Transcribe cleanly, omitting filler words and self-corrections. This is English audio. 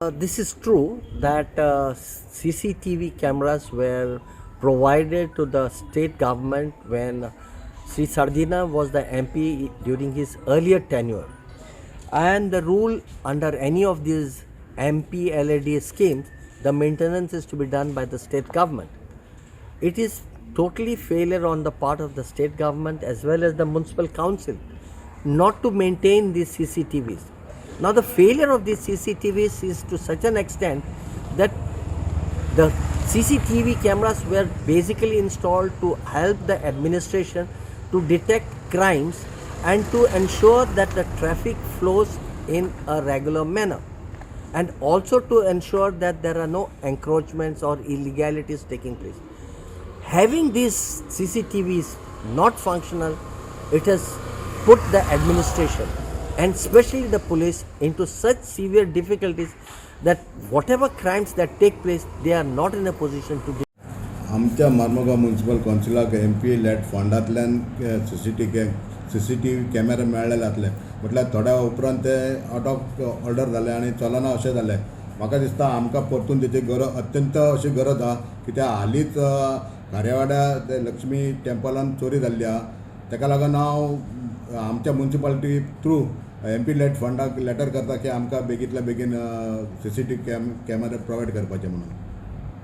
This is true that CCTV cameras were provided to the state government when Sri Sardina was the MP during his earlier tenure. And the rule under any of these MP LED schemes, the maintenance is to be done by the state government. It is totally failure on the part of the state government as well as the municipal council not to maintain these CCTVs. Now the failure of these CCTVs is to such an extent that the CCTV cameras were basically installed to help the administration to detect crimes and to ensure that the traffic flows in a regular manner, and also to ensure that there are no encroachments or illegalities taking place. Having these CCTVs not functional, it has put the administration and especially the police into such severe difficulties that whatever crimes that take place, they are not in a position to do. आमच्या मार्मगांव municipal काउन्सिलाक MP LAD फंडांतल्यान CCTV camera मेळ्ळेले जातले म्हटल्यार थोड्या उपरांत ते आउट ऑफ ऑर्डर जाले आनी चलना अशें जालें. म्हाका दिसता आमकां परतून तेची गरज अत्यंत अशी गरज आहा कित्याक हालींच खारेवाड्या ते लक्ष्मी टेंपलान चोरी जाल्ली आहा. ताका लागून हांव आमच्या म्युनिसिपालिटी थ्रू MP लॅट फंडाक लेटर करता की आमकां बेगींतल्या बेगीन CCTV कॅमेरा प्रोवायड करपाचे म्हणून.